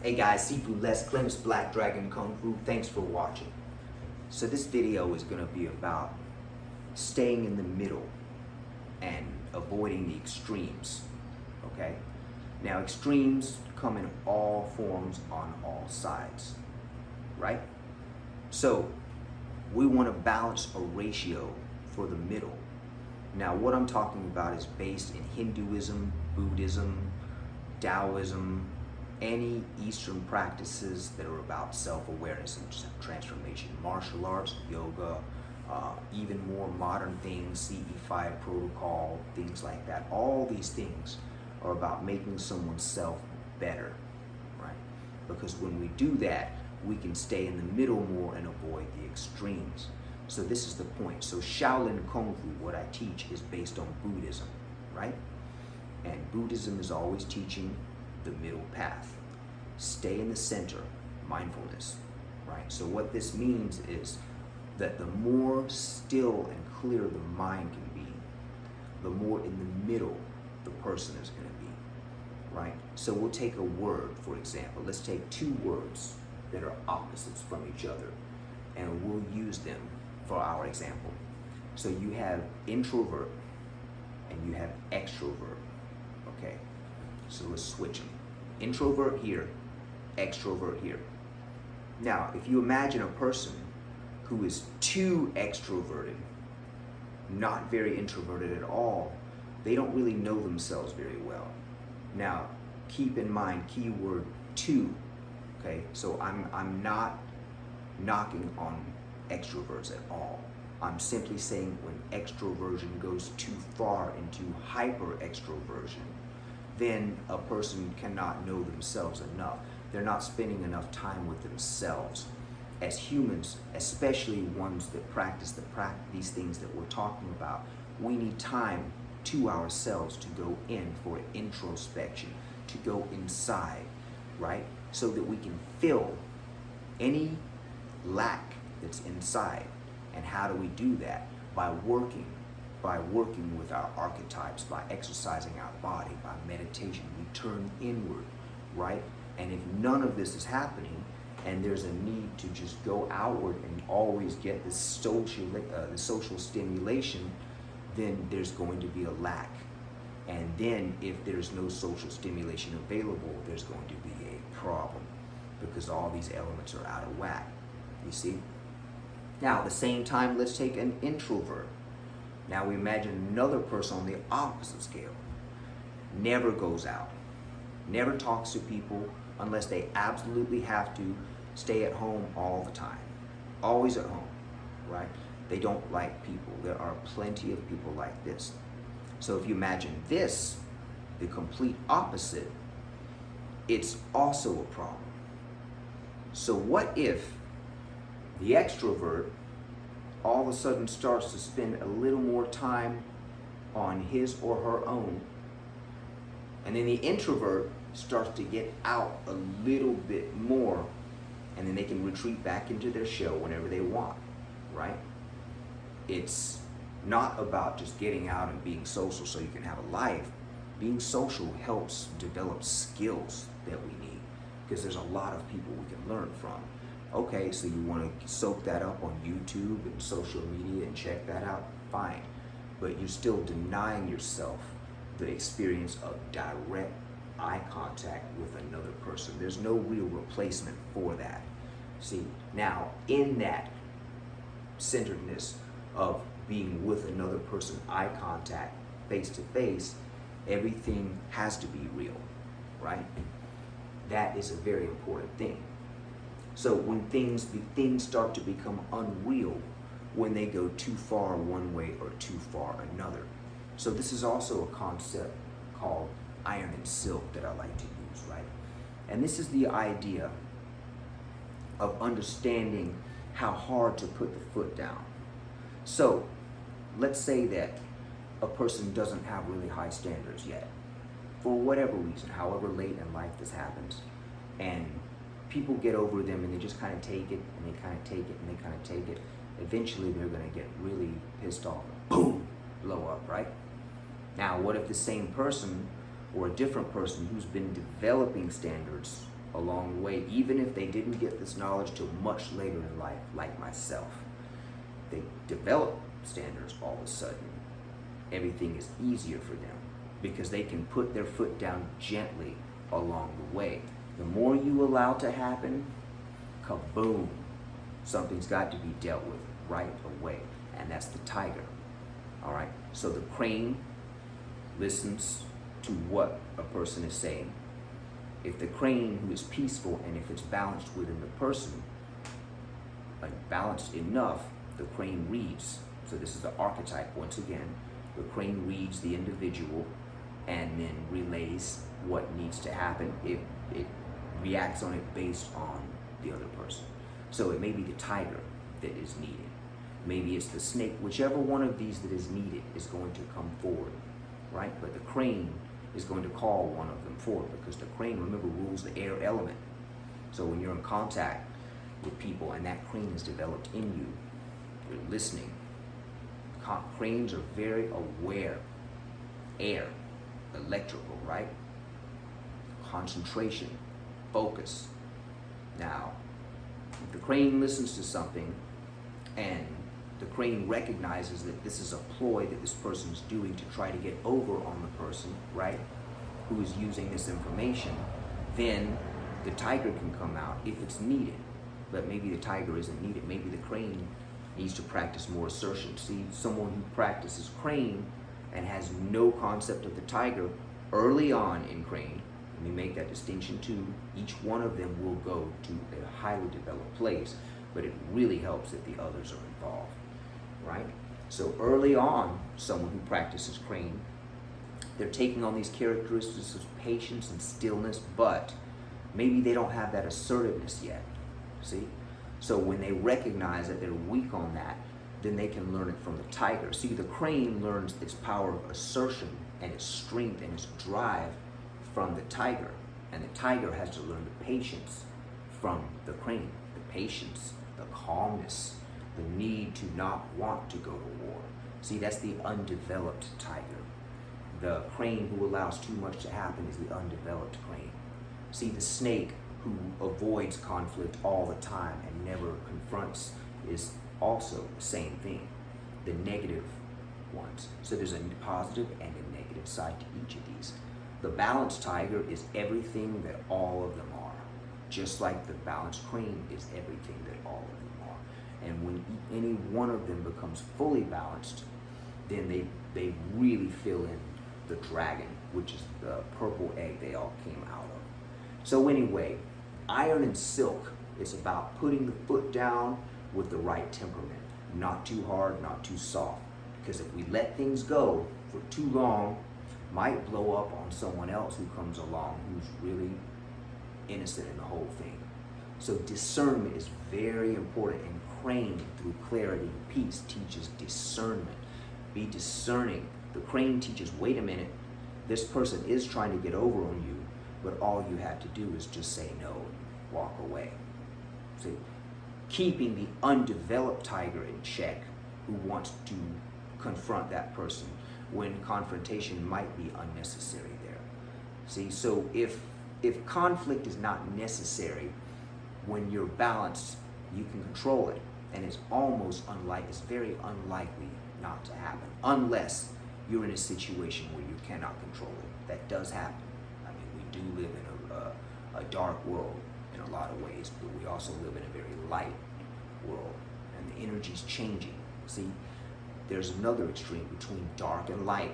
Hey guys, Sifu Les Clem's Black Dragon Kung Fu. Thanks for watching. So this video is going to be about staying in the middle and avoiding the extremes, okay? Now extremes come in all forms on all sides, right? So we want to balance a ratio for the middle. Now what I'm talking about is based in Hinduism, Buddhism, Taoism, any Eastern practices that are about self-awareness and transformation, martial arts, yoga, even more modern things, CE5 protocol, things like that. All these things are about making someone's self better, right? Because when we do that, we can stay in the middle more and avoid the extremes. So this is the point. So Shaolin Kung Fu, what I teach, is based on Buddhism, right? And Buddhism is always teaching the middle path. Stay in the center, mindfulness, right? So what this means is that the more still and clear the mind can be, the more in the middle the person is going to be, right? So we'll take a word, for example. Let's take two words that are opposites from each other, and we'll use them for our example. So you have introvert and you have extrovert, okay? So let's switch them. Introvert here, extrovert here. Now, if you imagine a person who is too extroverted, not very introverted at all, they don't really know themselves very well. Now, keep in mind keyword too, okay? So I'm not knocking on extroverts at all. I'm simply saying when extroversion goes too far into hyper extroversion, then a person cannot know themselves enough. They're not spending enough time with themselves. As humans, especially ones that practice these things that we're talking about, we need time to ourselves to go in for introspection, to go inside, right? So that we can fill any lack that's inside. And how do we do that? By working with our archetypes, by exercising our body, by meditation. We turn inward, right? And if none of this is happening, and there's a need to just go outward and always get the social stimulation, then there's going to be a lack. And then if there's no social stimulation available, there's going to be a problem, because all these elements are out of whack, you see? Now, at the same time, let's take an introvert. Now we imagine another person on the opposite scale. Never goes out, never talks to people unless they absolutely have to, stay at home all the time, always at home, right? They don't like people. There are plenty of people like this. So if you imagine this, the complete opposite, it's also a problem. So what if the extrovert all of a sudden starts to spend a little more time on his or her own, and then the introvert starts to get out a little bit more, and then they can retreat back into their shell whenever they want, right? It's not about just getting out and being social so you can have a life. Being social helps develop skills that we need, because there's a lot of people we can learn from. Okay, so you want to soak that up on YouTube and social media and check that out, fine. But you're still denying yourself the experience of direct eye contact with another person. There's no real replacement for that. See, now in that centeredness of being with another person, eye contact, face to face, everything has to be real, right? That is a very important thing. So when things start to become unreal, when they go too far one way or too far another. So this is also a concept called iron and silk that I like to use, right? And this is the idea of understanding how hard to put the foot down. So let's say that a person doesn't have really high standards yet, for whatever reason, however late in life this happens, and people get over them and they just kind of take it and they kind of take it and they kind of take it. Eventually they're going to get really pissed off, boom, blow up, right? Now what if the same person or a different person who's been developing standards along the way, even if they didn't get this knowledge till much later in life, like myself. They develop standards all of a sudden. Everything is easier for them because they can put their foot down gently along the way. The more you allow to happen, kaboom, something's got to be dealt with right away, and that's the tiger. All right, so the crane listens to what a person is saying. If the crane, who is peaceful, and if it's balanced within the person, balanced enough, the crane reads. So this is the archetype once again. The crane reads the individual and then relays what needs to happen. It reacts on it based on the other person. So it may be the tiger that is needed. Maybe it's the snake. Whichever one of these that is needed is going to come forward, right? But the crane is going to call one of them forward because the crane, remember, rules the air element. So when you're in contact with people and that crane is developed in you, you're listening. Cranes are very aware. Air, electrical, right? Concentration, focus. Now, if the crane listens to something and the crane recognizes that this is a ploy that this person's doing to try to get over on the person, right, who is using this information, then the tiger can come out if it's needed. But maybe the tiger isn't needed. Maybe the crane needs to practice more assertion. See, someone who practices crane and has no concept of the tiger early on in crane, let me make that distinction too, each one of them will go to a highly developed place, but it really helps if the others are involved, right? So early on, someone who practices crane, they're taking on these characteristics of patience and stillness, but maybe they don't have that assertiveness yet, see? So when they recognize that they're weak on that, then they can learn it from the tiger. See, the crane learns its power of assertion and its strength and its drive from the tiger. And the tiger has to learn the patience from the crane. The patience, the calmness, the need to not want to go to war. See, that's the undeveloped tiger. The crane who allows too much to happen is the undeveloped crane. See, the snake who avoids conflict all the time and never confronts is also the same thing, the negative ones. So there's a positive and a negative side to each of these. The balanced tiger is everything that all of them are, just like the balanced crane is everything that all of them are. And when any one of them becomes fully balanced, then they really fill in the dragon, which is the purple egg they all came out of. So anyway, iron and silk is about putting the foot down with the right temperament. Not too hard, not too soft. Because if we let things go for too long, might blow up on someone else who comes along who's really innocent in the whole thing. So discernment is very important, and crane, through clarity and peace, teaches discernment. Be discerning. The crane teaches, wait a minute, this person is trying to get over on you, but all you have to do is just say no and walk away. See, keeping the undeveloped tiger in check who wants to confront that person when confrontation might be unnecessary there. See, so if conflict is not necessary, when you're balanced, you can control it, and it's very unlikely not to happen, unless you're in a situation where you cannot control it. That does happen. I mean, we do live in a dark world in a lot of ways, but we also live in a very light world, and the energy's changing. See, there's another extreme between dark and light,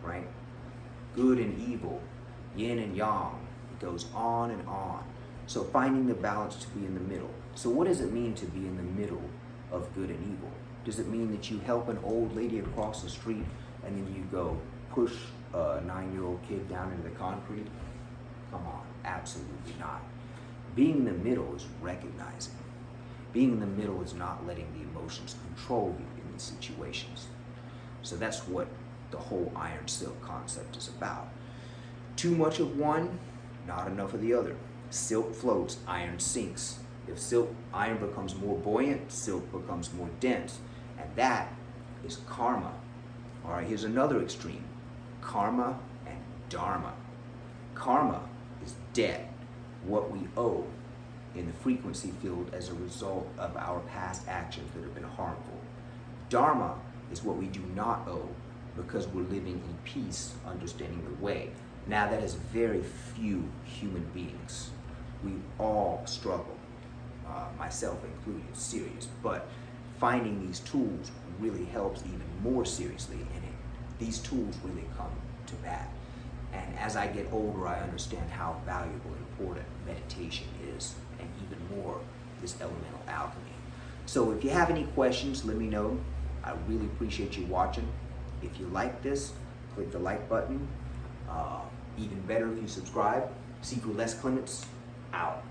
right? Good and evil, yin and yang. It goes on and on. So finding the balance to be in the middle. So what does it mean to be in the middle of good and evil? Does it mean that you help an old lady across the street and then you go push a 9-year-old kid down into the concrete? Come on, absolutely not. Being in the middle is recognizing. Being in the middle is not letting the emotions control you in these situations. So that's what the whole iron silk concept is about. Too much of one, not enough of the other. Silk floats, iron sinks. If iron becomes more buoyant, silk becomes more dense. And that is karma. All right, here's another extreme. Karma and dharma. Karma is debt. what we owe in the frequency field as a result of our past actions that have been harmful. Dharma is what we do not owe because we're living in peace, understanding the way. Now that is very few human beings. We all struggle, myself included, serious, but finding these tools really helps even more seriously, and these tools really come to bat. And as I get older, I understand how valuable and important meditation is, and even more this elemental alchemy. So if you have any questions, let me know. I really appreciate you watching. If you like this, click the like button. Even better if you subscribe. Sifu Les Clements, out.